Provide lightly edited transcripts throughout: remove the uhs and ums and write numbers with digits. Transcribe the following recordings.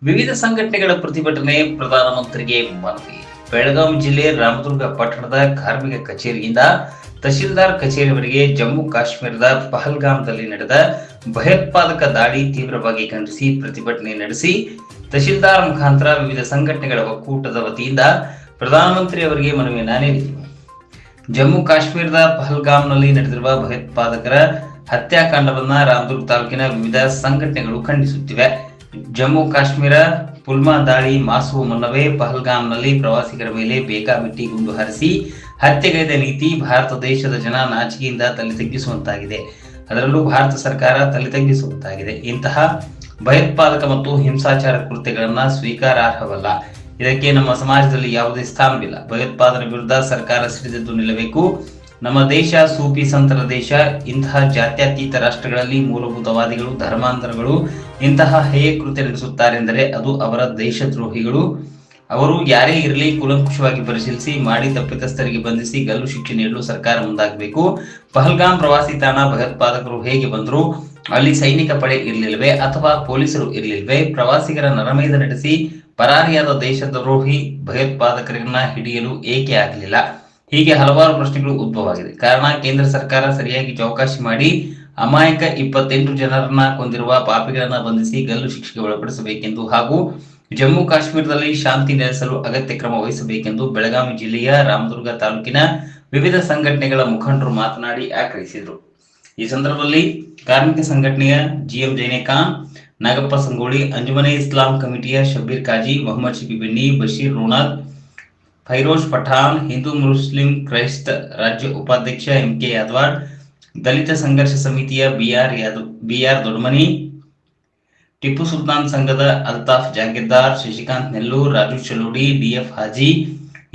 ವಿವಿಧ ಸಂಘಟನೆಗಳ ಪ್ರತಿಭಟನೆ, ಪ್ರಧಾನಮಂತ್ರಿಗೆ ಮನವಿ. ಬೆಳಗಾವಿ ಜಿಲ್ಲೆ ರಾಮದುರ್ಗ ಪಟ್ಟಣದ ಕಾರ್ಮಿಕ ಕಚೇರಿಯಿಂದ ತಹಶೀಲ್ದಾರ್ ಕಚೇರಿವರೆಗೆ ಜಮ್ಮು ಕಾಶ್ಮೀರದ ಪಹಲ್ಗಾಮ್ದಲ್ಲಿ ನಡೆದ ಭಯೋತ್ಪಾದಕ ದಾಳಿ ತೀವ್ರವಾಗಿ ಖಂಡಿಸಿ ಪ್ರತಿಭಟನೆ ನಡೆಸಿ ತಹಶೀಲ್ದಾರ್ ಮುಖಾಂತರ ವಿವಿಧ ಸಂಘಟನೆಗಳ ಒಕ್ಕೂಟದ ವತಿಯಿಂದ ಪ್ರಧಾನಮಂತ್ರಿ ಅವರಿಗೆ ಮನವಿಯನ್ನ ನೀಡಿದರು. ಜಮ್ಮು ಕಾಶ್ಮೀರದ ಪಹಲ್ಗಾಮ್ನಲ್ಲಿ ನಡೆದಿರುವ ಭಯೋತ್ಪಾದಕರ ಹತ್ಯಾಕಾಂಡವನ್ನ ರಾಮದುರ್ಗ ತಾಲೂಕಿನ ವಿವಿಧ ಸಂಘಟನೆಗಳು ಖಂಡಿಸುತ್ತಿವೆ. ಜಮ್ಮು ಕಾಶ್ಮೀರ ಪುಲ್ವಾಮಾ ದಾಳಿ ಮಾಸುವ ಮುನ್ನವೇ ಪಹಲ್ಗಾಮ್ನಲ್ಲಿ ಪ್ರವಾಸಿಗರ ಮೇಲೆ ಬೇಕಾಬಿಟ್ಟಿ ಗುಂಡು ಹಾರಿಸಿ ಹತ್ಯೆಗೈದ ನೀತಿ ಭಾರತ ದೇಶದ ಜನ ನಾಚಿಕೆಯಿಂದ ತಲೆ ತಗ್ಗಿಸುವಂತಾಗಿದೆ. ಅದರಲ್ಲೂ ಭಾರತ ಸರ್ಕಾರ ತಲೆ ತಗ್ಗಿಸುವಂತಾಗಿದೆ. ಇಂತಹ ಭಯೋತ್ಪಾದಕ ಮತ್ತು ಹಿಂಸಾಚಾರ ಕೃತ್ಯಗಳನ್ನ ಸ್ವೀಕಾರಾರ್ಹವಲ್ಲ. ಇದಕ್ಕೆ ನಮ್ಮ ಸಮಾಜದಲ್ಲಿ ಯಾವುದೇ ಸ್ಥಾನವಿಲ್ಲ. ಭಯೋತ್ಪಾದನೆ ವಿರುದ್ಧ ಸರ್ಕಾರ ಸಿಡಿದೆದ್ದು ನಿಲ್ಲಬೇಕು. ನಮ್ಮ ದೇಶ ಸೂಫಿ ಸಂತರ ದೇಶ. ಇಂತಹ ಜಾತ್ಯತೀತ ರಾಷ್ಟ್ರಗಳಲ್ಲಿ ಮೂಲಭೂತವಾದಿಗಳು, ಧರ್ಮಾಂತರಗಳು ಇಂತಹ ಹೇಯ ಕೃತ್ಯ ನಡೆಸುತ್ತಾರೆಂದರೆ ಅದು ಅವರ ದೇಶದ್ರೋಹಿಗಳು. ಅವರು ಯಾರೇ ಇರಲಿ ಕೂಲಂಕುಷವಾಗಿ ಪರಿಶೀಲಿಸಿ ಮಾಡಿ ತಪ್ಪಿತಸ್ಥರಿಗೆ ಬಂಧಿಸಿ ಗಲ್ಲು ಶಿಕ್ಷೆ ನೀಡಲು ಸರ್ಕಾರ ಮುಂದಾಗಬೇಕು. ಪಹಲ್ಗಾಮ್ ಪ್ರವಾಸಿ ತಾಣ ಭಯೋತ್ಪಾದಕರು ಹೇಗೆ ಬಂದರು? ಅಲ್ಲಿ ಸೈನಿಕ ಪಡೆ ಇರಲಿಲ್ವೇ ಅಥವಾ ಪೊಲೀಸರು ಇರಲಿಲ್ವೇ? ಪ್ರವಾಸಿಗರ ನರಮೇಧ ನಡೆಸಿ ಪರಾರಿಯಾದ ದೇಶದ್ರೋಹಿ ಭಯೋತ್ಪಾದಕರನ್ನ ಹಿಡಿಯಲು ಏಕೆ ಆಗಲಿಲ್ಲ? ಹೀಗೆ ಹಲವಾರು ಪ್ರಶ್ನೆಗಳು ಉದ್ಭವವಾಗಿದೆ. ಕಾರಣ, ಕೇಂದ್ರ ಸರ್ಕಾರ ಸರಿಯಾಗಿ ಚೌಕಾಶಿ ಮಾಡಿ ಅಮಾಯಕ 28 ಜನರನ್ನ ಕೊಂದಿರುವ ಪಾಪಿಗಳನ್ನ ಬಂಧಿಸಿ ಗಲ್ಲು ಶಿಕ್ಷೆಗೆ ಒಳಪಡಿಸಬೇಕೆಂದು ಹಾಗೂ ಜಮ್ಮು ಕಾಶ್ಮೀರದಲ್ಲಿ ಶಾಂತಿ ನೆಲೆಸಲು ಅಗತ್ಯ ಕ್ರಮ ವಹಿಸಬೇಕೆಂದು ಬೆಳಗಾವಿ ಜಿಲ್ಲೆಯ ರಾಮದುರ್ಗ ತಾಲೂಕಿನ ವಿವಿಧ ಸಂಘಟನೆಗಳ ಮುಖಂಡರು ಮಾತನಾಡಿ ಆಗ್ರಹಿಸಿದರು. ಈ ಸಂದರ್ಭದಲ್ಲಿ ಕಾರ್ಮಿಕ ಸಂಘಟನೆಯ ಜಿಎಂ ಜೈನೇಖಾನ್, ನಾಗಪ್ಪ ಸಂಗೋಳಿ, ಅಂಜುಮನೆ ಇಸ್ಲಾಂ ಕಮಿಟಿಯ ಶಬ್ಬೀರ್ ಕಾಜಿ, ಮೊಹಮ್ಮದ್ ಶಿಬಿ ಬೆನ್ನಿ, ಬಶೀರ್ ರೋನಾದ್, ಫೈರೋಜ್ ಪಠಾಣ್, ಹಿಂದೂ ಮುಸ್ಲಿಂ ಕ್ರೈಸ್ತ ರಾಜ್ಯ ಉಪಾಧ್ಯಕ್ಷ ಎಂಕೆ ಯಾದವಾಡ್, ದಲಿತ ಸಂಘರ್ಷ ಸಮಿತಿಯ ಬಿಆರ್ ದೊಡ್ಮನಿ, ಟಿಪ್ಪು ಸುಲ್ತಾನ್ ಸಂಘದ Altaf Jagirdar, Shashikant Nellur, Raju Chalodi, DF Haji,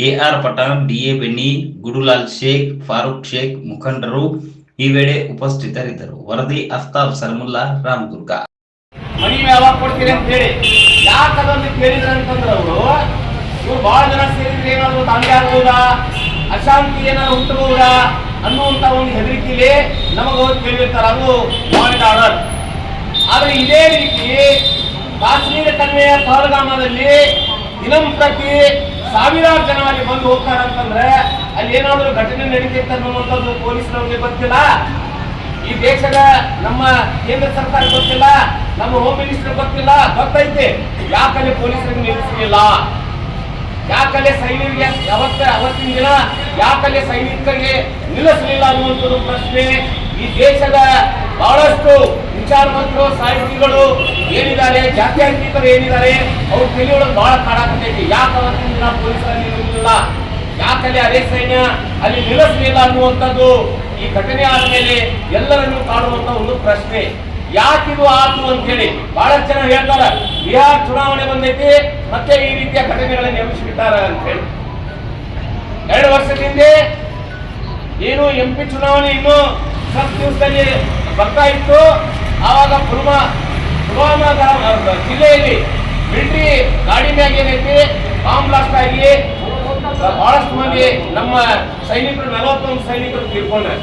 AR Pathan, DA Benny, Gudulal Sheikh, Farooq Sheikh ಮುಖಂಡರು ಈ ವೇಳೆ ಉಪಸ್ಥಿತರಿದ್ದರು. ವರದಿ ಅಫ್ತಾಬ್ ಸರ್ಮುಲ್ಲಾ, ರಾಮದುರ್ಗ. ಮನಿ ಯಾವಾಗ ಕೊಡ್ತೀರಿ ಅಂತ ಹೇಳಿ ಯಾಕೆ ಅದನ್ನು ಕೇಳಿದ್ರೆ ಅಂತಂದ್ರೆ ಅವರು ಇವ್ರು ಬಹಳ ಜನ ಸೇರಿದ್ರೆ ಏನಾದ್ರು ದಾಳಿ ಆಗ್ಬೋದಾ, ಅಶಾಂತಿ ಏನಾದ್ರು ಉಂಟಬಹುದಾ ಅನ್ನುವಂತ ಒಂದು ಹೆದರಿಕೆಯಲ್ಲಿ ನಮಗೆ ಹೋಗಿ ಕೇಳಿರ್ತಾರೆ. ಅದು ವಾರೆಂಟ್ ಆರ್ಡರ್. ಆದ್ರೆ ಇದೇ ರೀತಿ ಕಾಶ್ಮೀರ ಕಣಿವೆಯ ಪಹಲ್ಗಾಮದಲ್ಲಿ ದಿನಂಪ್ರತಿ ಸಾವಿರಾರು ಜನ ಅಲ್ಲಿ ಬಂದು ಹೋಗ್ತಾರೆ ಅಂತಂದ್ರೆ ಅಲ್ಲಿ ಏನಾದ್ರು ಘಟನೆ ನಡೀತೈತೆ ಅನ್ನುವಂಥದ್ದು ಪೊಲೀಸರವ್ರಿಗೆ ಗೊತ್ತಿಲ್ಲ. ಈ ದೇಶದ ನಮ್ಮ ಕೇಂದ್ರ ಸರ್ಕಾರ ಗೊತ್ತಿಲ್ಲ, ನಮ್ಮ ಹೋಮ್ ಮಿನಿಸ್ಟರ್ ಗೊತ್ತಿಲ್ಲ. ಗೊತ್ತೈತೆ ಯಾಕಲ್ಲಿ ಪೊಲೀಸರಿಗೆ ನಿಲ್ಲಿಸಲಿಲ್ಲ, ಯಾಕಲ್ಲಿ ಸೈನಿಕರಿಗೆ ಅವತ್ತಿನ ದಿನ ಯಾಕಲ್ಲಿ ಸೈನಿಕರಿಗೆ ನಿಲ್ಲಿಸಲಿಲ್ಲ ಅನ್ನುವಂಥದ್ದು ಪ್ರಶ್ನೆ ಈ ದೇಶದ ಬಹಳಷ್ಟು ವಿಚಾರವಂತರು, ಸಾಹಿತಿಗಳು ಏನಿದ್ದಾರೆ, ಜಾತ್ಯತೀತರು ಏನಿದ್ದಾರೆ, ಅವ್ರ ತಲೆಯೊಳಗೆ ಬಹಳ ಕಾಡಾಕತೈತಿ. ಯಾಕೆ ಅವತ್ತಿನ ದಿನ ಪೊಲೀಸರಲ್ಲಿ ನಿಲ್ಲಿಸಲಿಲ್ಲ, ಯಾಕಲ್ಲಿ ಅದೇ ಸೈನ್ಯ ಅಲ್ಲಿ ನಿಲ್ಲಿಸಲಿಲ್ಲ ಅನ್ನುವಂಥದ್ದು ಈ ಘಟನೆ ಆದ್ಮೇಲೆ ಎಲ್ಲರನ್ನೂ ಕಾಡುವಂತ ಒಂದು ಪ್ರಶ್ನೆ. ಯಾಕಿದು ಆತು ಅಂತ ಹೇಳಿ ಬಹಳಷ್ಟು ಜನ ಹೇಳ್ತಾರ, ಬಿಹಾರ್ ಚುನಾವಣೆ ಬಂದೈತಿ ಮತ್ತೆ ಈ ರೀತಿಯ ಘಟನೆಗಳನ್ನ ಎಬ್ಬಿಸಿಬಿಟ್ಟಾರ ಅಂತ ಹೇಳಿ. 2 ವರ್ಷದಿಂದ ಏನು MP ಚುನಾವಣೆ ಇನ್ನೂ ಸ್ವಲ್ಪ ದಿವಸದಲ್ಲಿ ಬರ್ತಾ ಇತ್ತು. ಆವಾಗ ಪುಲ್ವಾಮಾ ಜಿಲ್ಲೆಯಲ್ಲಿ ಮಿಲಿಟರಿ ಗಾಡಿ ಮ್ಯಾಗ ಏನೈತಿ ಬಾಂಬ್ ಬ್ಲಾಸ್ಟ್ ಆಗಿ ಬಹಳಷ್ಟು ಮಂದಿ ನಮ್ಮ ಸೈನಿಕರು 41 ಸೈನಿಕರು ತೀರ್ಕೊಂಡ್ರೆ.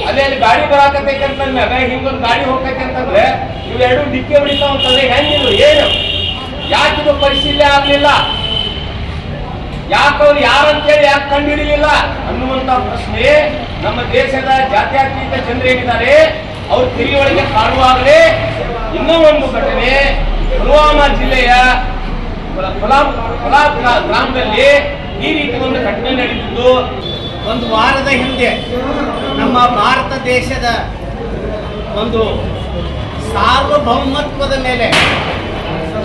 ಅಲ್ಲಿ ಗಾಡಿ ಬರಾಕತೈತೆ ಅಂತಂದ್ರೆ ಹಿಂಗೊಂದು ಗಾಡಿ ಹೋಗ್ತೈತೆ ಅಂತಂದ್ರೆ ಇವೆರಡು ಡಿಕ್ಕೆ ಹೊಡಿತಾವ ಅಂತಂದ್ರೆ ಹೆಂಗಿದ್ರು ಏನು, ಯಾಕಿದು ಪರಿಶೀಲನೆ ಆಗ್ಲಿಲ್ಲ, ಯಾಕವ್ರು ಯಾರಂತೇಳಿ ಯಾಕೆ ಕಂಡುಹಿಡಿಯಲಿಲ್ಲ ಅನ್ನುವಂತ ಪ್ರಶ್ನೆ ನಮ್ಮ ದೇಶದ ಜಾತ್ಯತೀತ ಜನರೇನಿದ್ದಾರೆ ಅವ್ರ ತಿರಿಯೊಳಗೆ ಕಾಡುವಾಗಲೇ ಇನ್ನೂ ಒಂದು ಘಟನೆ ಪುಲ್ವಾಮಾ ಜಿಲ್ಲೆಯ ಗ್ರಾಮದಲ್ಲಿ ಈ ರೀತಿ ಒಂದು ಘಟನೆ ನಡೆದಿದ್ದು. ಒಂದು ವಾರದ ಹಿಂದೆ ನಮ್ಮ ಭಾರತ ದೇಶದ ಒಂದು ಸಾರ್ವಭೌಮತ್ವದ ಮೇಲೆ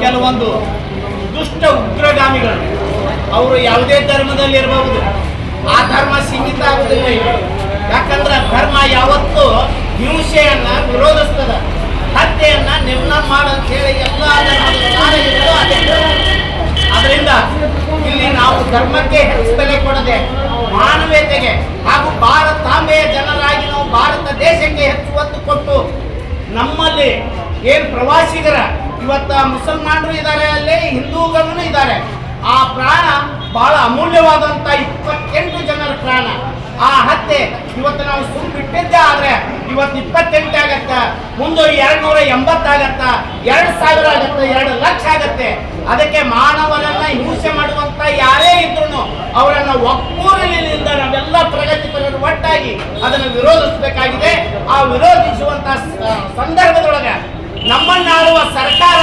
ಕೆಲವೊಂದು ದುಷ್ಟ ಉಗ್ರಗಾಮಿಗಳು, ಅವರು ಯಾವುದೇ ಧರ್ಮದಲ್ಲಿರಬಹುದು, ಆ ಧರ್ಮ ಸೀಮಿತ ಆಗುವುದಿಲ್ಲ. ಯಾಕಂದ್ರೆ ಧರ್ಮ ಯಾವತ್ತೂ ಹಿಂಸೆಯನ್ನ ವಿರೋಧಿಸ್ತದ, ಹತ್ಯೆಯನ್ನ ನಿರ್ನಾಮ ಮಾಡಂತ ಹೇಳಿ ಎಲ್ಲ ಅದರಿಂದ ಇಲ್ಲಿ ನಾವು ಧರ್ಮಕ್ಕೆ ಹೆಚ್ಚು ಬೆಲೆ ಕೊಡದೆ ಮಾನವೀಯತೆಗೆ ಹಾಗೂ ಭಾರತಾಂಬೆಯ ಜನರಾಗಿ ನಾವು ಭಾರತ ದೇಶಕ್ಕೆ ಹೆಚ್ಚು ಒತ್ತು ಕೊಟ್ಟು ನಮ್ಮಲ್ಲಿ ಏನು ಪ್ರವಾಸಿಗರ ಇವತ್ತ ಮುಸಲ್ಮಾನರು ಇದ್ದಾರೆ, ಅಲ್ಲಿ ಹಿಂದೂಗಳು ಇದ್ದಾರೆ, ಆ ಪ್ರಾಣ ಬಹಳ ಅಮೂಲ್ಯವಾದಂಥ 28 ಜನರ ಪ್ರಾಣ ಆ ಹತ್ಯೆ ಇವತ್ತು ನಾವು ಸುಮ್ ಬಿಟ್ಟಿದ್ದೆ ಆದ್ರೆ ಇವತ್ತು 28 ಆಗತ್ತ, ಮುಂದೆ 280 ಆಗತ್ತ, 2000 ಆಗತ್ತ, 2 ಲಕ್ಷ ಆಗತ್ತೆ. ಅದಕ್ಕೆ ಮಾನವರನ್ನ ಹಿಂಸೆ ಮಾಡುವಂತ ಯಾರೇ ಇದ್ರು ಅವರನ್ನ ಒಕ್ಕೂರಲಿನಿಂದ ನಾವೆಲ್ಲ ಪ್ರಗತಿಪರರು ಒಟ್ಟಾಗಿ ಅದನ್ನು ವಿರೋಧಿಸಬೇಕಾಗಿದೆ. ಆ ವಿರೋಧಿಸುವಂತ ಸಂದರ್ಭದೊಳಗೆ ನಮ್ಮನ್ನಾಳುವ ಸರ್ಕಾರ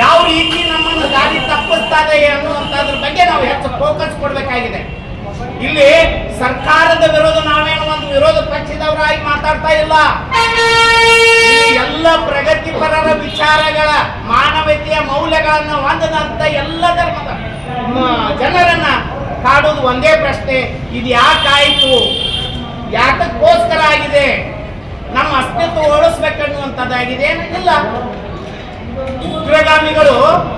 ಯಾವ ರೀತಿ ನಮ್ಮನ್ನು ದಾರಿ ತಪ್ಪಿಸ್ತಾ ಇದೆ ಅನ್ನುವಂಥದ್ರ ಬಗ್ಗೆ ನಾವು ಹೆಚ್ಚು ಫೋಕಸ್ ಕೊಡಬೇಕಾಗಿದೆ. ಇಲ್ಲಿ ಸರ್ಕಾರದ ವಿರೋಧ ನಾವೇನು ಒಂದು ವಿರೋಧ ಪಕ್ಷದವರಾಗಿ ಮಾತಾಡ್ತಾ ಇಲ್ಲ. ಎಲ್ಲ ಪ್ರಗತಿಪರರ ವಿಚಾರಗಳ ಮಾನವೀಯತೆಯ ಮೌಲ್ಯಗಳನ್ನು ಹೊಂದದಂತ ಎಲ್ಲ ಧರ್ಮದ ಜನರನ್ನ ಕಾಡುವುದು ಒಂದೇ ಪ್ರಶ್ನೆ, ಇದು ಯಾಕಾಯಿತು, ಯಾಕಕ್ಕೋಸ್ಕರ ಆಗಿದೆ, ನಮ್ಮ ಅಸ್ತಿತ್ವ ಉಳಿಸ್ಬೇಕನ್ನುವಂಥದ್ದಾಗಿದೆ. ಇಲ್ಲ, ಉಗ್ರಗಾಮಿಗಳು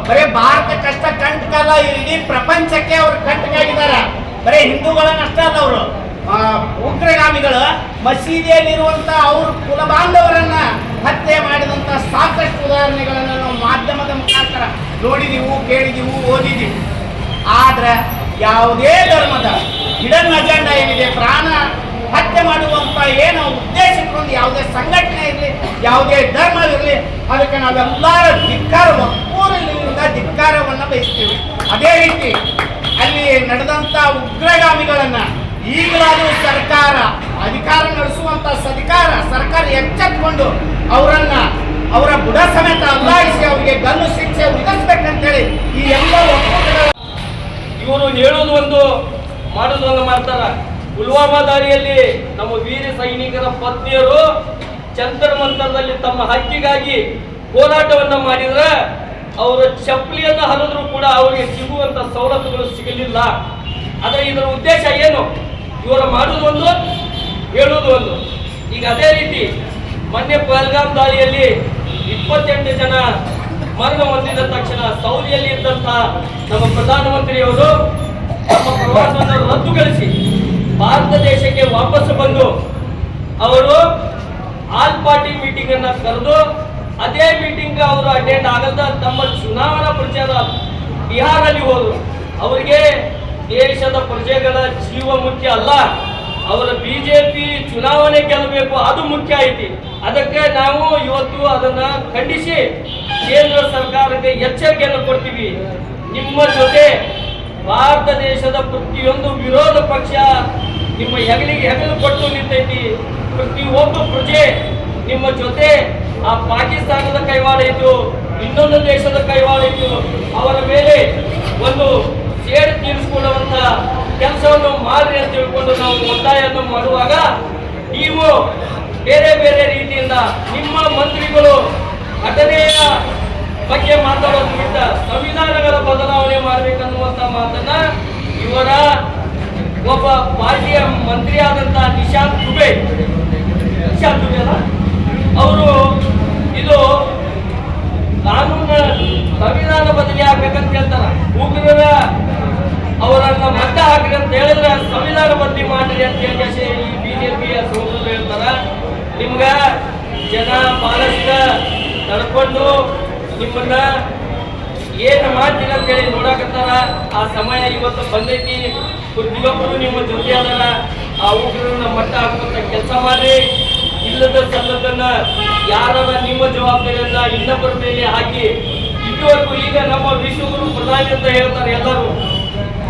ಬರೀ ಭಾರತಕ್ಕಷ್ಟ ಕಂಟಕಲ್ಲ, ಇಡೀ ಪ್ರಪಂಚಕ್ಕೆ ಅವರು ಕಂಟಕಾಗಿದ್ದಾರೆ. ಬರೀ ಹಿಂದೂಗಳನ್ನಷ್ಟೇ ಅಲ್ಲ, ಅವರು ಉಗ್ರಗಾಮಿಗಳು ಮಸೀದಿಯಲ್ಲಿರುವಂತ ಅವ್ರ ಕುಲ ಬಾಂಧವರನ್ನ ಹತ್ಯೆ ಮಾಡಿದಂತ ಸಾಕಷ್ಟು ಉದಾಹರಣೆಗಳನ್ನು ನಾವು ಮಾಧ್ಯಮದ ಮುಖಾಂತರ ನೋಡಿದೀವು, ಕೇಳಿದೀವು, ಓದಿದೀವಿ. ಆದ್ರೆ ಯಾವುದೇ ಧರ್ಮದ ಹಿಡನ್ ಅಜೆಂಡಾ ಏನಿದೆ, ಪ್ರಾಣ ಹತ್ಯೆ ಮಾಡುವಂತ ಏನು ಉದ್ದೇಶ ಇಟ್ಕೊಂಡು ಯಾವುದೇ ಸಂಘಟನೆ ಇರಲಿ, ಯಾವುದೇ ಧರ್ಮ ಇರಲಿ, ಅದಕ್ಕೆ ನಾವೆಲ್ಲರ ಧಿಕ್ಕಾರ ಒಕ್ಕೂರಲಿನಿಂದ ಧಿಕ್ಕಾರವನ್ನ ಬಯಸ್ತೀವಿ. ಅದೇ ರೀತಿ ಅಲ್ಲಿ ನಡೆದಂತ ಉಗ್ರಗಾಮಿಗಳನ್ನ ಈಗಲಾದರೂ ಸರ್ಕಾರ ಅಧಿಕಾರ ನಡೆಸುವಂತ ಸರ್ಕಾರ ಎಚ್ಚೆತ್ತುಕೊಂಡು ಅವರನ್ನ ಅವರ ಬುಡ ಸಮೇತ ಅಲ್ಲಾಡಿಸಿ ಅವರಿಗೆ ಗಲ್ಲು ಶಿಕ್ಷೆ ವಿಧಿಸ್ಬೇಕಂತೇಳಿ ಈ ಎಲ್ಲ ಒಕ್ಕೂಟಗಳ ಇವರು ಹೇಳುವುದು ಒಂದು ಮಾಡುವುದು ಒಂದು ಮಾಡ್ತಾರ. ಪುಲ್ವಾಮಾ ದಾಳಿಯಲ್ಲಿ ನಮ್ಮ ವೀರ ಸೈನಿಕರ ಪತ್ನಿಯರು ಜಂತರ್ ಮಂತರದಲ್ಲಿ ತಮ್ಮ ಹಕ್ಕಿಗಾಗಿ ಹೋರಾಟವನ್ನ ಮಾಡಿದ್ರೆ ಅವರ ಚಪ್ಪಲಿಯನ್ನು ಹರಿದ್ರು ಕೂಡ ಅವರಿಗೆ ಸಿಗುವಂತ ಸವಲತ್ತುಗಳು ಸಿಗಲಿಲ್ಲ. ಆದರೆ ಇದರ ಉದ್ದೇಶ ಏನು? ಇವರ ಮಾಡುವುದು ಒಂದು, ಹೇಳುವುದು ಒಂದು. ಈಗ ಅದೇ ರೀತಿ ಮೊನ್ನೆ ಪಹಲ್ಗಾಮ್ ದಾಳಿಯಲ್ಲಿ 28 ಜನ ಮರಣ ಹೊಂದಿದ ತಕ್ಷಣ ಸೌದಿಯಲ್ಲಿ ಇದ್ದಂತಹ ನಮ್ಮ ಪ್ರಧಾನಮಂತ್ರಿಯವರು ತಮ್ಮ ಪ್ರವಾಸವನ್ನು ರದ್ದುಗೊಳಿಸಿ ಭಾರತ ದೇಶಕ್ಕೆ ವಾಪಸ್ ಬಂದು ಅವರು ಆಲ್ ಪಾರ್ಟಿ ಮೀಟಿಂಗ್ ಅನ್ನ ಕರೆದು ಅದೇ ಮೀಟಿಂಗ್ ಅವರು ಅಟೆಂಡ್ ಆಗದ ತಮ್ಮ ಚುನಾವಣಾ ಪ್ರಚಾರ ಬಿಹಾರಲ್ಲಿ ಹೋದರು. ಅವರಿಗೆ ದೇಶದ ಪ್ರಜೆಗಳ ಜೀವ ಮುಖ್ಯ ಅಲ್ಲ, ಅವರ ಬಿಜೆಪಿ ಚುನಾವಣೆ ಗೆಲ್ಲಬೇಕು ಅದು ಮುಖ್ಯ ಐತಿ. ಅದಕ್ಕೆ ನಾವು ಇವತ್ತು ಅದನ್ನ ಖಂಡಿಸಿ ಕೇಂದ್ರ ಸರ್ಕಾರಕ್ಕೆ ಎಚ್ಚರಿಕೆಯನ್ನು ಕೊಡ್ತೀವಿ. ನಿಮ್ಮ ಜೊತೆ ಭಾರತ ದೇಶದ ಪ್ರತಿಯೊಂದು ವಿರೋಧ ಪಕ್ಷ ನಿಮ್ಮ ಹೆಗಲಿಗೆ ಹೆಗಲು ಕೊಟ್ಟು ನಿಂತೈತಿ. ಪ್ರತಿಯೊಬ್ಬ ಪ್ರಜೆ ನಿಮ್ಮ ಜೊತೆ ಆ ಪಾಕಿಸ್ತಾನದ ಕೈವಾಡ ಇತ್ತು, ಇನ್ನೊಂದು ದೇಶದ ಕೈವಾಡ ಇತ್ತು, ಅವರ ಮೇಲೆ ಒಂದು ಸೇಡು ತೀರಿಸಿಕೊಳ್ಳುವಂತ ಕೆಲಸವನ್ನು ಮಾಡ್ರಿ ಅಂತ ತಿಳ್ಕೊಂಡು ನಾವು ಒತ್ತಾಯವನ್ನು ಮಾಡುವಾಗ ನೀವು ಬೇರೆ ಬೇರೆ ರೀತಿಯಿಂದ ನಿಮ್ಮ ಮಂತ್ರಿಗಳು ಘಟನೆಯ ಬಗ್ಗೆ ಮಾತಾಡೋದ್ರಿಂದ ಸಂವಿಧಾನಗಳ ಬದಲಾವಣೆ ಮಾಡಬೇಕನ್ನುವಂತ ಮಾತನ್ನ ಇವರ ಒಬ್ಬ ಪಾರ್ಟಿಯ ಮಂತ್ರಿ ಆದಂತಹ ನಿಶಾಂತ್ ದುಬೆ ಅಲ್ಲ ಅವರು ಇದು ಕಾನೂನ ಸಂವಿಧಾನ ಬದಲಿ ಆಗ್ಬೇಕಂತ ಹೇಳ್ತಾರ. ಉಗ್ರರ ಅವರನ್ನ ಮಟ್ಟ ಹಾಕ್ರಿ ಅಂತ ಹೇಳಿದ್ರೆ ಸಂವಿಧಾನ ಬದಲಿ ಮಾಡ್ರಿ ಅಂತ ಹೇಳಿ ಈ ಬಿಜೆಪಿಯ ಸಂಸದರು ಹೇಳ್ತಾರ. ನಿಮ್ಗ ಜನ ಬಹಳಷ್ಟ ನಡ್ಕೊಂಡು ನಿಮ್ಮನ್ನ ಏನು ಮಾಡ್ತೀರ ಅಂತ ಹೇಳಿ ನೋಡಕತ್ತಾರ. ಆ ಸಮಯ ಇವತ್ತು ಬಂದೈತಿ. ಪ್ರತಿಯೊಬ್ಬರು ನಿಮ್ಮ ಜೊತೆ ಅದಾರ. ಆ ಉಗ್ರರನ್ನ ಮಟ್ಟ ಹಾಕುವಂತ ಕೆಲಸ ಮಾಡ್ರಿ. ಇಲ್ಲದ ಸಲ್ಲದನ್ನ ಯಾರನ್ನ ನಿಮ್ಮ ಜವಾಬ್ದಾರಿಯನ್ನ ಇನ್ನೊಬ್ಬರ ಮೇಲೆ ಹಾಕಿ ಇದುವರೆಗೂ ಈಗ ನಮ್ಮ ವಿಶ್ವಗುರು ಪ್ರಧಾನಿ ಅಂತ ಹೇಳ್ತಾರೆ ಎಲ್ಲರೂ.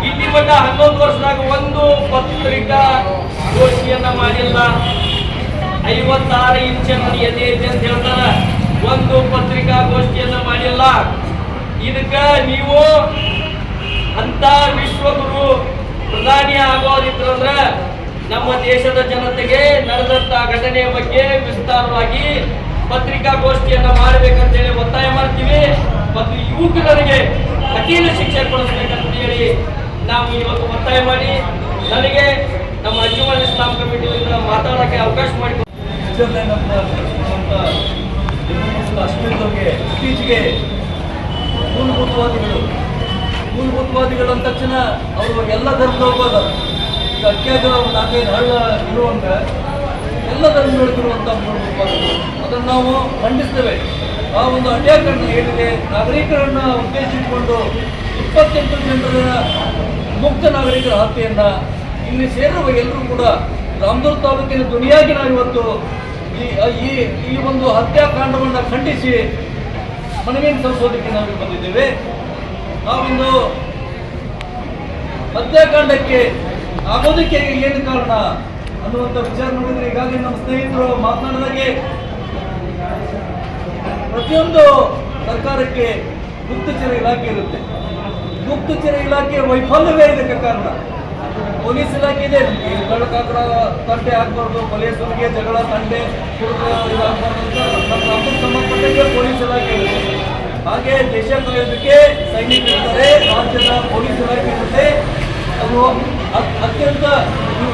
ಇಲ್ಲಿ ಮಟ್ಟ 11 ವರ್ಷದಾಗ ಒಂದು ಪತ್ರಿಕಾ ಗೋಷ್ಠಿಯನ್ನ ಮಾಡಿಲ್ಲ. 56 ಇಂಚಿನ ಎದೆ ಐತೆ ಅಂತ ಹೇಳ್ತಾರ, ಒಂದು ಪತ್ರಿಕಾ ಗೋಷ್ಠಿಯನ್ನ ಮಾಡಿಲ್ಲ. ಇದಕ್ಕ ನೀವು ಅಂತ ವಿಶ್ವಗುರು ಪ್ರಧಾನಿ ಆಗೋದಿದ್ರಂದ್ರ ನಮ್ಮ ದೇಶದ ಜನತೆಗೆ ನಡೆದಂತ ಘಟನೆಯ ಬಗ್ಗೆ ವಿಸ್ತಾರವಾಗಿ ಪತ್ರಿಕಾಗೋಷ್ಠಿಯನ್ನ ಮಾಡಬೇಕಂತೇಳಿ ಒತ್ತಾಯ ಮಾಡ್ತೀವಿ. ಮತ್ತು ಯುವಕರಿಗೆ ಕಠಿಣ ಶಿಕ್ಷೆ ಕೊಡಿಸ್ಬೇಕಂತ ಹೇಳಿ ನಾವು ಇವತ್ತು ಒತ್ತಾಯ ಮಾಡಿ ನನಗೆ ನಮ್ಮ ಅಂಜುಮನ್ ಇಸ್ಲಾಂ ಕಮಿಟಿಯಿಂದ ಮಾತಾಡೋಕ್ಕೆ ಅವಕಾಶ ಮಾಡಿಕೊಟ್ಟು ಅಸ್ಮಿತ್ವಕ್ಕೆ ಇತ್ತೀಚೆಗೆ ಮೂಲಭೂತವಾದಿಗಳು ಅಂದ ತಕ್ಷಣ ಅವರು ಎಲ್ಲ ಧರ್ಮದವರು ಈಗ ಅಜ್ಞಾತ 4-5 ಹಳ್ಳ ಇರುವಂಗ ಎಲ್ಲ ಧರ್ಮಗಳಿರುವಂಥ ಮೂಲಭೂತವಾದಿಗಳು ಅದನ್ನು ನಾವು ಖಂಡಿಸ್ತೇವೆ. ಆ ಒಂದು ಅಡ್ಯಾಕರಣ ಏನಿದೆ ನಾಗರಿಕರನ್ನ ಉದ್ದೇಶಿಸಿಕೊಂಡು 28 ಜನರ ಮುಕ್ತ ನಾಗರಿಕರ ಹತ್ಯೆಯನ್ನು ಇಲ್ಲಿ ಸೇರುವ ಎಲ್ಲರೂ ಕೂಡ ರಾಮದುರ್ಗ ತಾಲೂಕಿನ ಧ್ವನಿಯಾಗಿ ನಾವು ಇವತ್ತು ಈ ಒಂದು ಹತ್ಯಾಕಾಂಡವನ್ನು ಖಂಡಿಸಿ ಮನವಿಯನ್ನು ಸಲ್ಲಿಸೋದಕ್ಕೆ ನಾವು ಬಂದಿದ್ದೇವೆ. ಆ ಒಂದು ಹತ್ಯಾಕಾಂಡಕ್ಕೆ ಆಗೋದಕ್ಕೆ ಏನು ಕಾರಣ ಅನ್ನುವಂಥ ವಿಚಾರ ನೋಡಿದ್ರೆ ಈಗಾಗಲೇ ನಮ್ಮ ಸ್ನೇಹಿತರು ಮಾತನಾಡಿದಾಗೆ ಪ್ರತಿಯೊಂದು ಸರ್ಕಾರಕ್ಕೆ ಗುಪ್ತಚರ ಇಲಾಖೆ ಇರುತ್ತೆ. ಗುಪ್ತಚರ ಇಲಾಖೆ ವೈಫಲ್ಯವೇ ಇದಕ್ಕೆ ಕಾರಣ. ಪೊಲೀಸ್ ಇಲಾಖೆ ಇದೆ, ಕಾಕಡ ತಂಟೆ ಹಾಕ್ಬಾರ್ದು, ಪೊಲೀಸರಿಗೆ ಜಗಳ ತಂಟೆ ಇದಾಗಬಾರ್ದು ಅಂತ ನಮ್ಮ ರಾಮಕ್ಕೆ ಸಂಬಂಧಪಟ್ಟಂಗೆ ಪೊಲೀಸ್ ಇಲಾಖೆ ಇರುತ್ತೆ. ಹಾಗೆ ದೇಶ ಕಾಯೋದಕ್ಕೆ ಸೈನಿಕರಿದ್ದಾರೆ, ರಾಜ್ಯದ ಪೊಲೀಸ್ ಇಲಾಖೆ ಇರುತ್ತೆ. ಅದು ಅತ್ಯಂತ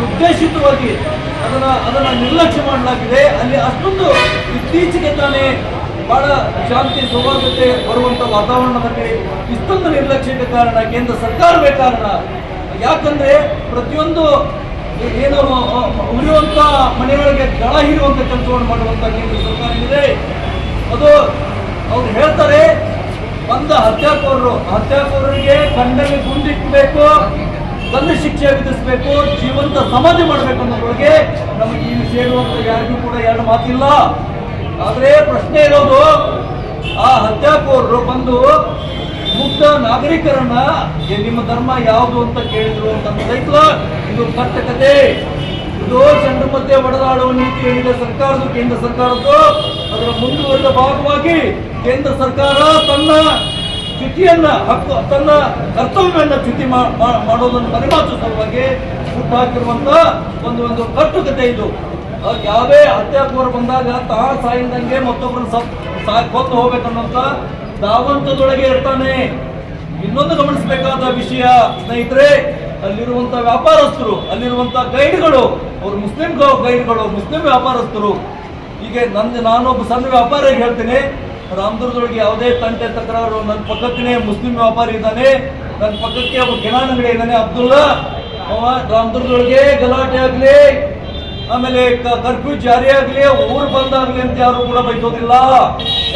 ಉದ್ದೇಶಿತವಾಗಿ ಅದನ್ನು ನಿರ್ಲಕ್ಷ್ಯ ಮಾಡಲಾಗಿದೆ. ಅಲ್ಲಿ ಅಷ್ಟೊಂದು ಇತ್ತೀಚೆಗೆ ತಾನೇ ಬಹಳ ಶಾಂತಿ ಸೌಹಾರ್ದತೆ ಬರುವಂಥ ವಾತಾವರಣದಲ್ಲಿ ಇಷ್ಟೊಂದು ನಿರ್ಲಕ್ಷ್ಯಕ್ಕೆ ಕಾರಣ ಕೇಂದ್ರ ಸರ್ಕಾರವೇ ಕಾರಣ. ಯಾಕಂದ್ರೆ ಪ್ರತಿಯೊಂದು ಏನು ಉರಿಯುವಂಥ ಮನೆಗಳಿಗೆ ಗಳ ಹೀರುವಂಥ ಕೆಲಸವನ್ನು ಮಾಡುವಂಥ ಕೇಂದ್ರ ಸರ್ಕಾರ ಇದೆ. ಅದು ಅವ್ರು ಹೇಳ್ತಾರೆ, ಬಂದ ಹತ್ಯಾಕೋರರಿಗೆ ಕಣ್ಣಲ್ಲಿ ಗುಂಡಿಟ್ಟಬೇಕು, ದಂಡ ಶಿಕ್ಷೆ ವಿಧಿಸಬೇಕು, ಜೀವಂತ ಸಮಾಧಿ ಮಾಡಬೇಕು ಅನ್ನೋದ್ರೊಳಗೆ ನಮಗೆ ಇಲ್ಲಿ ಸೇರುವಂತ ಯಾರಿಗೂ ಕೂಡ ಎರಡು ಮಾತಿಲ್ಲ. ಆದರೆ ಪ್ರಶ್ನೆ ಇರೋದು, ಆ ಹತ್ಯಾಕೋರರು ಬಂದು ಮುಗ್ಧ ನಾಗರಿಕರನ್ನ ನಿಮ್ಮ ಧರ್ಮ ಯಾವುದು ಅಂತ ಕೇಳಿದ್ರು ಅಂತಂದ್ರೆ ಇದು ಕಟ್ಟಕತೆ. ಇದು ಚಂಡು ಮಧ್ಯೆ ಒಡೆದಾಡುವ ನೀತಿ ಏನಿದೆ ಸರ್ಕಾರದ್ದು, ಕೇಂದ್ರ ಸರ್ಕಾರದ್ದು, ಅದರ ಮುಂದುವರೆದ ಭಾಗವಾಗಿ ಕೇಂದ್ರ ಸರ್ಕಾರ ತನ್ನ ಚ್ಯುತಿಯನ್ನ ತನ್ನ ಕರ್ತವ್ಯವನ್ನ ಚ್ಯುತಿ ಮಾಡೋದನ್ನು ಪರಿಮಾಚುವ ಸಲುವಾಗಿ ಹುಟ್ಟಾಕಿರುವಂತ ಒಂದು ಕಟ್ಟುಕತೆ ಇದು. ಯಾವೇ ಹತ್ಯಾಕೋರ ಬಂದಾಗ ತಾ ಸಾಯಿಂದಂಗೆ ಮತ್ತೊಬ್ಬರನ್ನ ಕೊಂದು ಹೋಗ್ಬೇಕನ್ನೋಂತ ಧಾವಂತದೊಳಗೆ ಇರ್ತಾನೆ. ಇನ್ನೊಂದು ಗಮನಿಸಬೇಕಾದ ವಿಷಯ ಸ್ನೇಹಿತರೆ, ಅಲ್ಲಿರುವಂತ ವ್ಯಾಪಾರಸ್ಥರು, ಅಲ್ಲಿರುವಂತ ಗೈಡ್ಗಳು, ಅವರು ಮುಸ್ಲಿಂ ಗೈಡ್ಗಳು, ಮುಸ್ಲಿಂ ವ್ಯಾಪಾರಸ್ಥರು. ಹೀಗೆ ನಾನೊಬ್ಬ ಸಣ್ಣ ವ್ಯಾಪಾರಿ ಹೇಳ್ತೇನೆ, ರಾಮದುರ್ಗದೊಳಗೆ ಯಾವುದೇ ತಂಟೆ ತಕರಾರು, ನನ್ನ ಪಕ್ಕಕ್ಕೆ ಮುಸ್ಲಿಂ ವ್ಯಾಪಾರಿ ಇದ್ದಾನೆ, ನನ್ನ ಪಕ್ಕಕ್ಕೆ ಒಬ್ಬ ಕಿರಾಣಿ ಅಂಗಡಿ ಇದ್ದಾನೆ ಅಬ್ದುಲ್ಲಾ, ಅವ ರಾಮದುರ್ಗದೊಳಗೆ ಗಲಾಟೆ ಆಗಲಿ, ಆಮೇಲೆ ಕರ್ಫ್ಯೂ ಜಾರಿ ಆಗಲಿ, ಊರು ಬಂದಾಗಲಿ ಅಂತ ಯಾರು ಕೂಡ ಬಯಸೋದಿಲ್ಲ.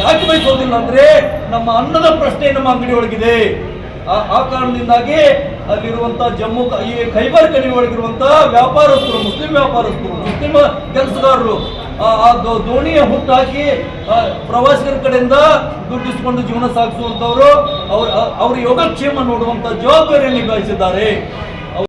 ಯಾಕೆ ಬಯಸೋದಿಲ್ಲ ಅಂದ್ರೆ ನಮ್ಮ ಅನ್ನದ ಪ್ರಶ್ನೆ ನಮ್ಮ ಅಂಗಡಿ ಒಳಗಿದೆ. ಆ ಕಾರಣದಿಂದಾಗಿ ಅಲ್ಲಿರುವಂತ ಈ ಖೈಬರ್ ಕಣಿ ಒಳಗಿರುವಂತ ವ್ಯಾಪಾರಸ್ಥರು, ಮುಸ್ಲಿಂ ವ್ಯಾಪಾರಸ್ಥರು, ಮುಸ್ಲಿಂ ಕೆಲಸಗಾರರು ಆ ದೋಣಿಯ ಹುಟ್ಟಾಕಿ ಪ್ರವಾಸಿಗರ ಕಡೆಯಿಂದ ದುಡ್ಡಿಸ್ಕೊಂಡು ಜೀವನ ಸಾಗಿಸುವಂತವರು ಅವ್ರ ಯೋಗಕ್ಷೇಮ ನೋಡುವಂತ ಜವಾಬ್ದಾರಿಯನ್ನು ನಿಭಾಯಿಸಿದ್ದಾರೆ.